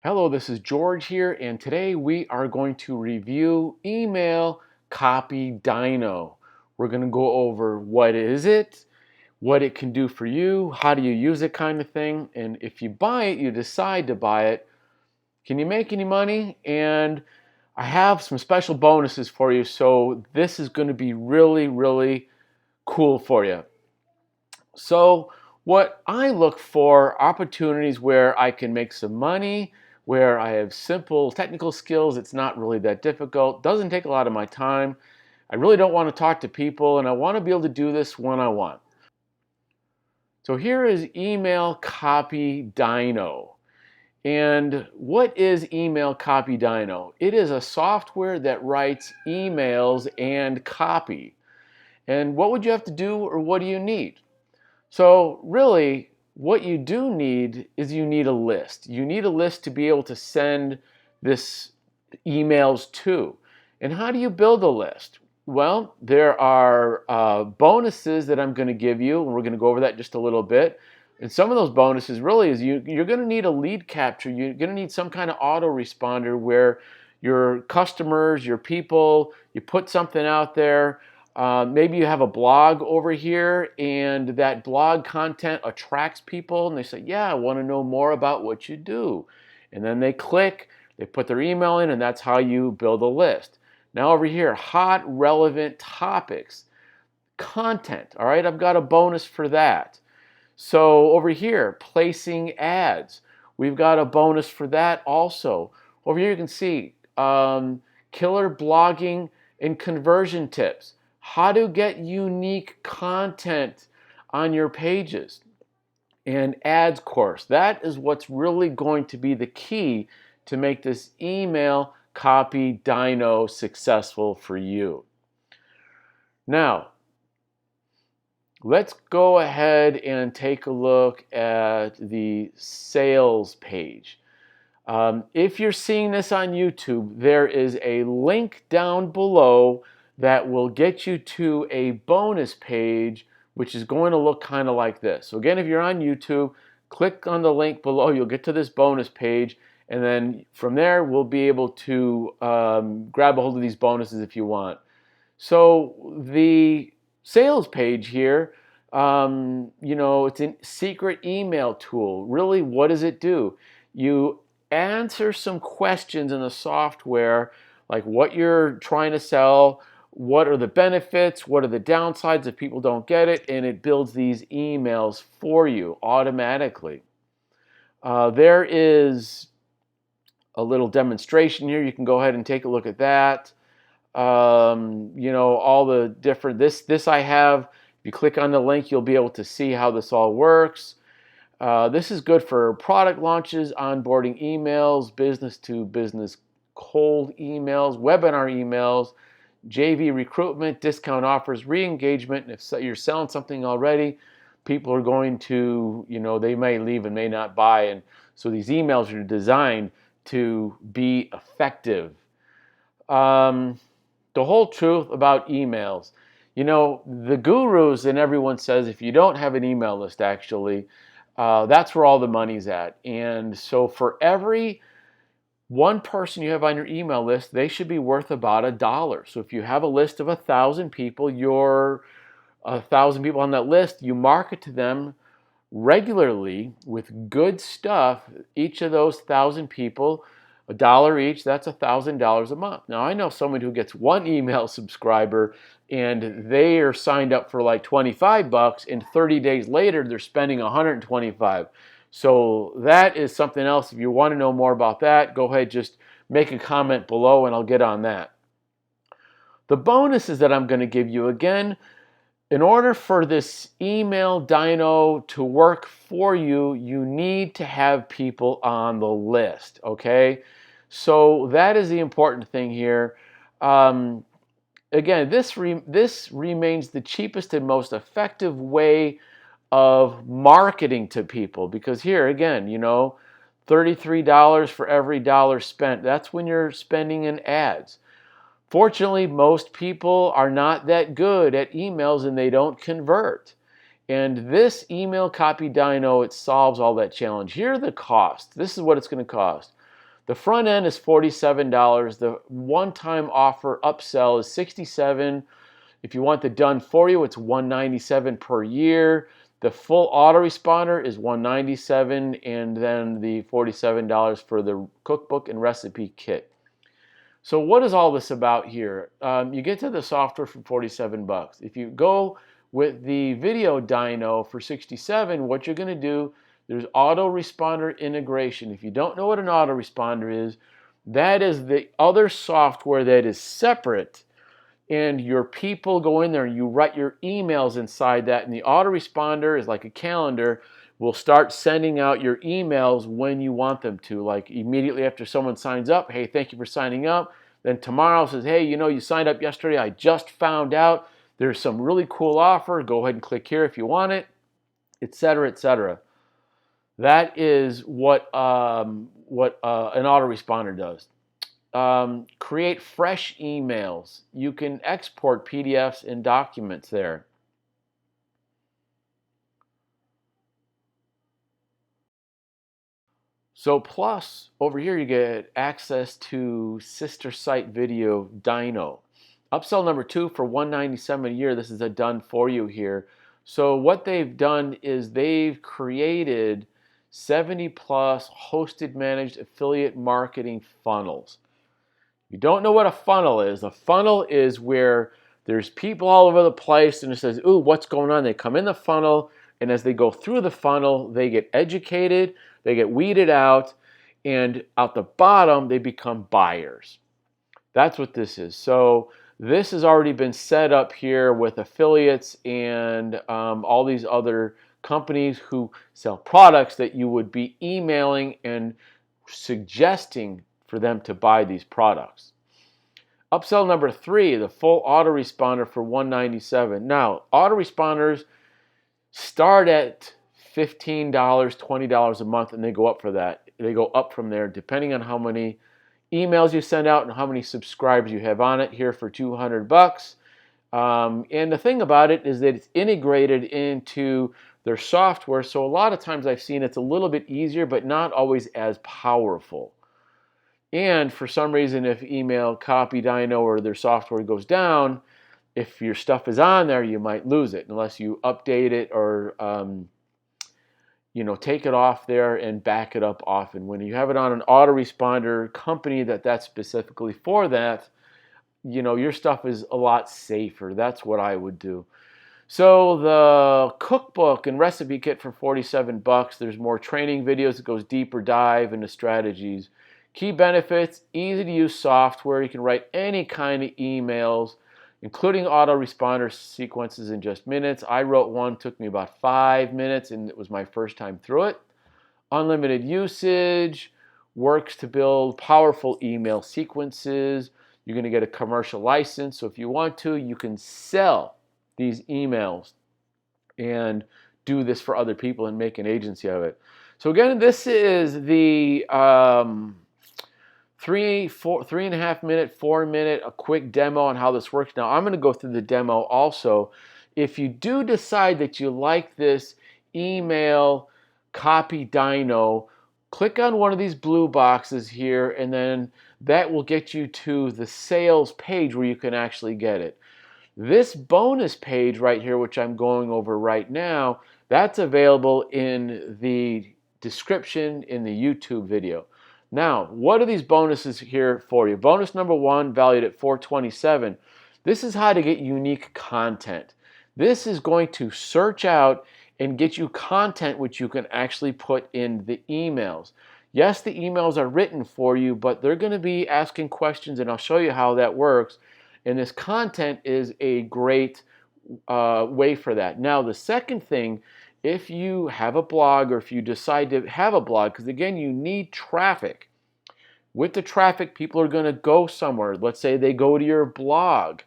Hello, this is George here, and today we are going to review email CopyDyno. We're going to go over what is it, what it can do for you, how do you use it kind of thing, and if you buy it, you decide to buy it, can you make any money? And I have some special bonuses for you, so this is going to be really cool for you. So what I look for opportunities where I can make some money, where I have simple technical skills. It's not really that difficult. Doesn't take a lot of my time. I really don't want to talk to people, and I want to be able to do this when I want. So here is Email CopyDyno. And what is Email CopyDyno? It is a software that writes emails and copy. And what would you have to do, or what do you need? So really, what you do need is you need a list. You need a list to be able to send this emails to. And how do you build a list? Well, there are bonuses that I'm going to give you, and we're going to go over that just a little bit. And some of those bonuses really is you're going to need a lead capture. You're going to need some kind of autoresponder where your customers, your people, you put something out there. Maybe you have a blog over here, and that blog content attracts people, and they say, yeah, I want to know more about what you do. And then they click, they put their email in, and that's how you build a list. Now over here, hot, relevant topics, content. All right, I've got a bonus for that. So over here, placing ads. We've got a bonus for that also. Over here you can see killer blogging and conversion tips. How to get unique content on your pages. And ads course. That is what's really going to be the key to make this email CopyDyno successful for you. Now, let's go ahead and take a look at the sales page. If you're seeing this on YouTube, there is a link down below that will get you to a bonus page, which is going to look kind of like this. So again, if you're on YouTube, click on the link below, you'll get to this bonus page, and then from there, we'll be able to grab a hold of these bonuses if you want. So the sales page here, it's a secret email tool. Really, what does it do? You answer some questions in the software, like what you're trying to sell, what are the benefits, what are the downsides if people don't get it, and it builds these emails for you automatically. There is a little demonstration here. You can go ahead and take a look at that. All the different, this I have. If you click on the link, you'll be able to see how this all works. This is good for product launches, onboarding emails, business to business cold emails, webinar emails, JV recruitment, discount offers, re-engagement. And if you're selling something already, people are going to, they may leave and may not buy. And so these emails are designed to be effective. The whole truth about emails. The gurus and everyone says if you don't have an email list, actually, that's where all the money's at. And so for every one person you have on your email list, they should be worth about $1. So if you have a list of 1,000 people, you're 1,000 people on that list, you market to them regularly with good stuff. Each of those 1,000 people, $1 each, that's $1,000 a month. Now I know someone who gets one email subscriber and they are signed up for like 25 bucks, and 30 days later they're spending 125. So that is something else. If you want to know more about that, go ahead, just make a comment below and I'll get on that. The bonuses that I'm going to give you, again, in order for this email Dyno to work for you, you need to have people on the list, okay? So that is the important thing here. Again, this remains the cheapest and most effective way of marketing to people, because here again, $33 for every dollar spent. That's when you're spending in ads. Fortunately, most people are not that good at emails and they don't convert. And this email CopyDyno, it solves all that challenge. Here are the costs. This is what it's going to cost. The front end is $47. The one-time offer upsell is $67. If you want the done for you, it's $197 per year. The full autoresponder is $197, and then the $47 for the cookbook and recipe kit. So what is all this about here? You get to the software for 47 bucks. If you go with the video Dyno for 67, what you're going to do, there's autoresponder integration. If you don't know what an autoresponder is, that is the other software that is separate, and your people go in there and you write your emails inside that, and the autoresponder is like a calendar, will start sending out your emails when you want them to, like immediately after someone signs up. Hey, thank you for signing up. Then tomorrow says, hey, you signed up yesterday, I just found out there's some really cool offer, go ahead and click here if you want it, etc., etc. That is what an autoresponder does. Create fresh emails. You can export PDFs and documents there. So plus, over here you get access to sister site video Dyno. Upsell number 2 for $197 a year. This is a done for you here. So what they've done is they've created 70 plus hosted managed affiliate marketing funnels. You don't know what a funnel is. A funnel is where there's people all over the place and it says, ooh, what's going on? They come in the funnel, and as they go through the funnel, they get educated, they get weeded out, and out the bottom, they become buyers. That's what this is. So this has already been set up here with affiliates and all these other companies who sell products that you would be emailing and suggesting for them to buy these products. Upsell number 3, the full autoresponder for $197. Now, autoresponders start at $15, $20 a month, and they go up for that. They go up from there depending on how many emails you send out and how many subscribers you have on it. Here for 200 bucks. And the thing about it is that it's integrated into their software, so a lot of times I've seen it's a little bit easier, but not always as powerful. And for some reason, if email CopyDyno or their software goes down, if your stuff is on there, you might lose it unless you update it or take it off there and back it up often. When you have it on an autoresponder company that's specifically for that, your stuff is a lot safer. That's what I would do. So the cookbook and recipe kit for 47 bucks. There's more training videos that goes deeper dive into strategies. Key benefits, easy to use software. You can write any kind of emails, including autoresponder sequences in just minutes. I wrote one, took me about 5 minutes, and it was my first time through it. Unlimited usage, works to build powerful email sequences. You're going to get a commercial license, so if you want to, you can sell these emails and do this for other people and make an agency of it. So again, this is the 3.5 minute, 4 minute, a quick demo on how this works. Now I'm going to go through the demo also. If you do decide that you like this email CopyDyno, click on one of these blue boxes here, and then that will get you to the sales page where you can actually get it. This bonus page right here, which I'm going over right now, that's available in the description in the YouTube video. Now, what are these bonuses here for you? Bonus number 1, valued at $427. This is how to get unique content. This is going to search out and get you content which you can actually put in the emails. Yes, the emails are written for you, but they're going to be asking questions, and I'll show you how that works. And this content is a great way for that. Now, the second thing, if you have a blog or if you decide to have a blog, because again, you need traffic. With the traffic, people are going to go somewhere. Let's say they go to your blog.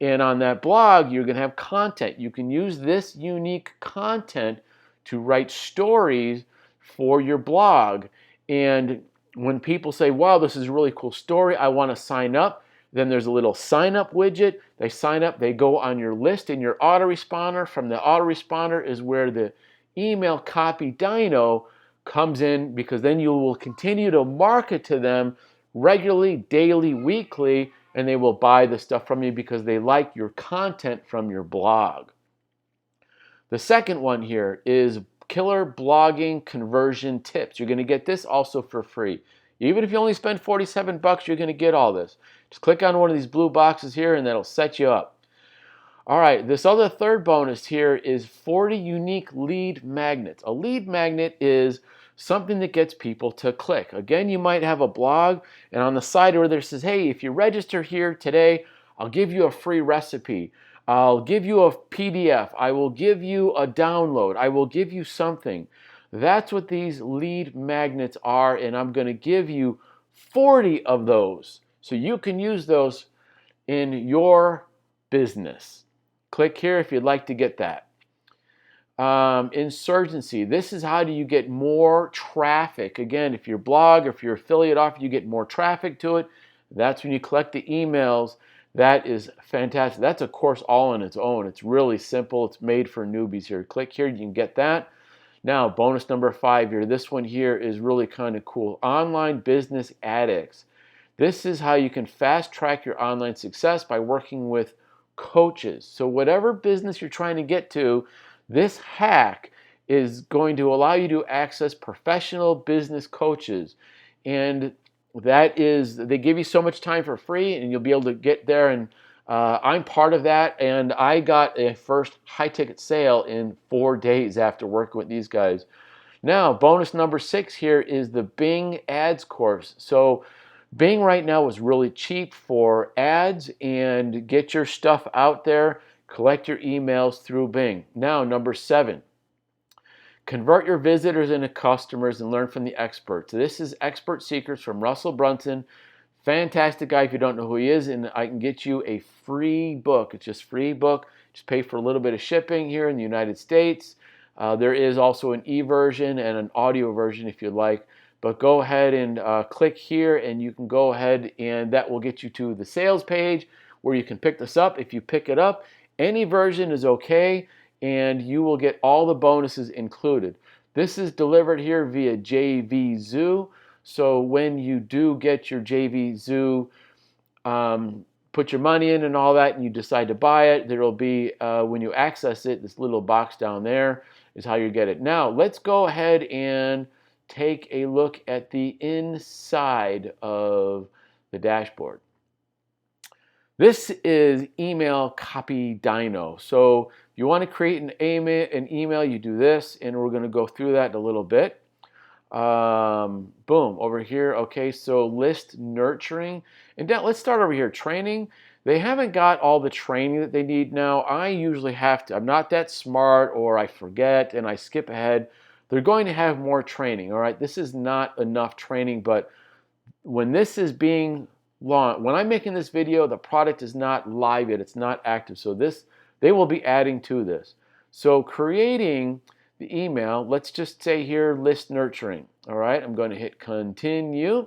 And on that blog, you're going to have content. You can use this unique content to write stories for your blog. And when people say, wow, this is a really cool story, I want to sign up, then there's a little sign up widget. They sign up, they go on your list in your autoresponder. From the autoresponder is where the email CopyDyno comes in, because then you will continue to market to them regularly, daily, weekly, and they will buy the stuff from you because they like your content from your blog. The second one here is killer blogging conversion tips. You're going to get this also for free. Even if you only spend 47 bucks, you're going to get all this. Just click on one of these blue boxes here and that'll set you up. All right, this other third bonus here is 40 unique lead magnets. A lead magnet is something that gets people to click. Again, you might have a blog, and on the side where there says, hey, if you register here today, I'll give you a free recipe. I'll give you a PDF. I will give you a download. I will give you something. That's what these lead magnets are, and I'm going to give you 40 of those so you can use those in your business. Click here if you'd like to get that. Insurgency. This is how do you get more traffic. Again, if your blog or if your affiliate offer, you get more traffic to it. That's when you collect the emails. That is fantastic. That's a course all on its own. It's really simple. It's made for newbies here. Click here, you can get that. Now, bonus number 5 here. This one here is really kind of cool. Online business addicts. This is how you can fast track your online success by working with coaches. So whatever business you're trying to get to, this hack is going to allow you to access professional business coaches. And that is, they give you so much time for free and you'll be able to get there. And I'm part of that. And I got a first high ticket sale in 4 days after working with these guys. Now, bonus number 6 here is the Bing ads course. So Bing right now is really cheap for ads, and get your stuff out there, collect your emails through Bing. Now, number 7, convert your visitors into customers and learn from the experts. This is Expert Secrets from Russell Brunson. Fantastic guy if you don't know who he is, and I can get you a free book. It's just free book. Just pay for a little bit of shipping here in the United States. There is also an e-version and an audio version if you'd like. But go ahead and click here and you can go ahead and that will get you to the sales page where you can pick this up. If you pick it up, any version is okay and you will get all the bonuses included. This is delivered here via JVZoo. So when you do get your JVZoo, put your money in and all that and you decide to buy it, there will be, when you access it, this little box down there is how you get it. Now, let's go ahead and take a look at the inside of the dashboard. This is email CopyDyno. So if you want to create an email, you do this, and we're going to go through that in a little bit. Boom, over here. Okay, so list nurturing. And now let's start over here. Training. They haven't got all the training that they need now. I usually have to. I'm not that smart, or I forget and I skip ahead. They're going to have more training, all right? This is not enough training, but when this is being launched, when I'm making this video, the product is not live yet. It's not active. So they will be adding to this. So creating the email, let's just say here, list nurturing, all right? I'm going to hit continue.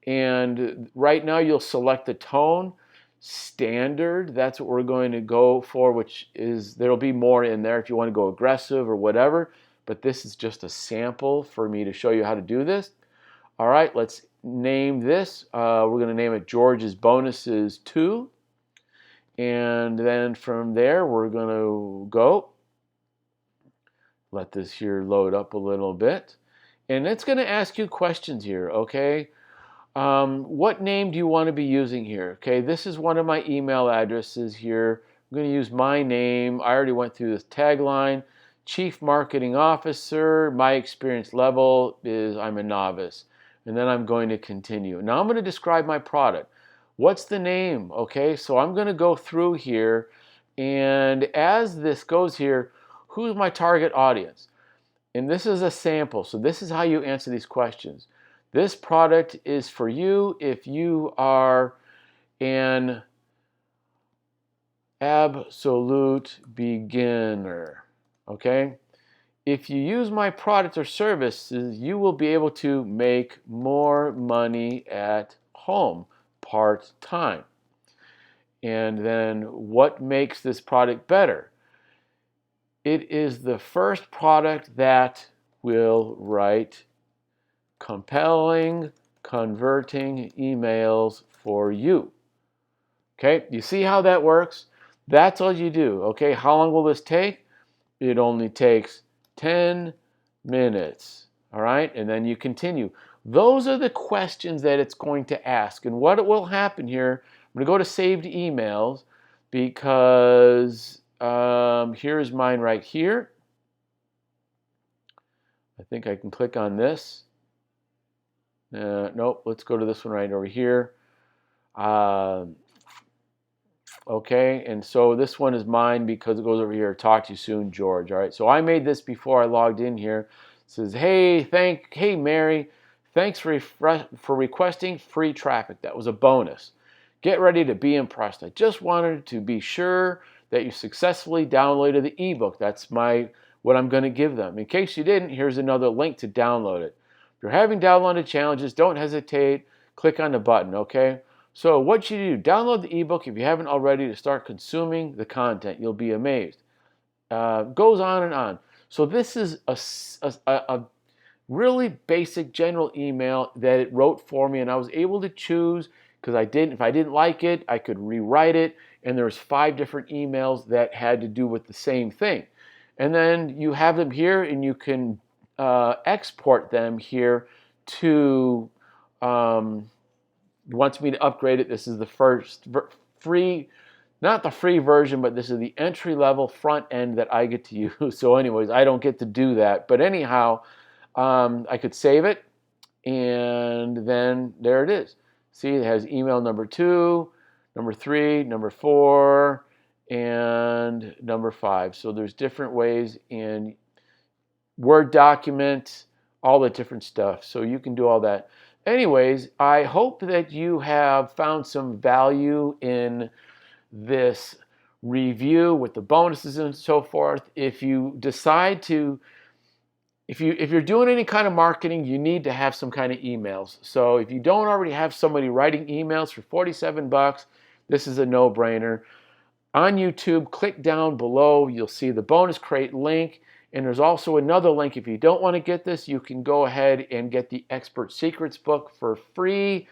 And right now you'll select the tone, standard. That's what we're going to go for, which is, there'll be more in there if you want to go aggressive or whatever. But this is just a sample for me to show you how to do this. All right, let's name this. We're going to name it George's Bonuses 2. And then from there, we're going to go. Let this here load up a little bit. And it's going to ask you questions here, okay? What name do you want to be using here? Okay, this is one of my email addresses here. I'm going to use my name. I already went through this tagline. Chief Marketing Officer, my experience level is I'm a novice. And then I'm going to continue. Now I'm going to describe my product. What's the name? Okay, so I'm going to go through here, and as this goes here, who's my target audience? And this is a sample, so this is how you answer these questions. This product is for you if you are an absolute beginner. Okay, if you use my product or services, you will be able to make more money at home part-time. And then what makes this product better? It is the first product that will write compelling, converting emails for you. Okay, you see how that works? That's all you do. Okay, how long will this take? It only takes 10 minutes. All right, and then you continue. Those are the questions that it's going to ask. And what will happen here, I'm going to go to saved emails because here's mine right here. I think I can click on this. Nope, let's go to this one right over here. Okay, and so this one is mine because it goes over here. Talk to you soon, George. All right, so I made this before I logged in here. It says, hey Mary, thanks for requesting free traffic. That was a bonus. Get ready to be impressed. I just wanted to be sure that you successfully downloaded the ebook. That's what I'm going to give them. In case you didn't, here's another link to download it. If you're having downloaded challenges, don't hesitate. Click on the button, okay? So what should you do? Download the ebook if you haven't already to start consuming the content. You'll be amazed. Goes on and on. So this is a really basic general email that it wrote for me, and I was able to choose because if I didn't like it, I could rewrite it, and there's 5 different emails that had to do with the same thing. And then you have them here, and you can export them here to wants me to upgrade it. This is the first free, not the free version, but this is the entry-level front end that I get to use. So anyways, I don't get to do that. But anyhow, I could save it, and then there it is. See, it has email number 2, number 3, number 4, and number 5. So there's different ways in Word document, all the different stuff. So you can do all that. Anyways, I hope that you have found some value in this review with the bonuses and so forth. If you decide to, if you're doing any kind of marketing, you need to have some kind of emails. So if you don't already have somebody writing emails for 47 bucks, this is a no-brainer. On YouTube, click down below. You'll see the bonus crate link. And there's also another link. If you don't want to get this, you can go ahead and get the Expert Secrets book for free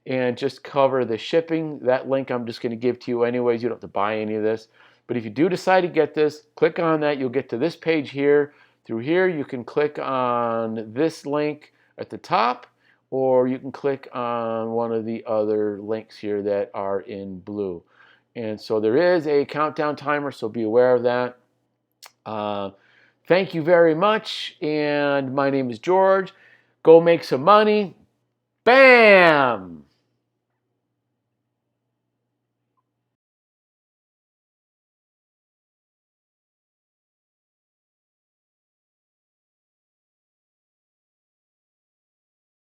and just cover the shipping. That link I'm just going to give to you anyways. You don't have to buy any of this. But if you do decide to get this, click on that. You'll get to this page here. Through here, you can click on this link at the top, or you can click on one of the other links here that are in blue. And so there is a countdown timer, so be aware of that. Thank you very much, and my name is George. Go make some money. Bam!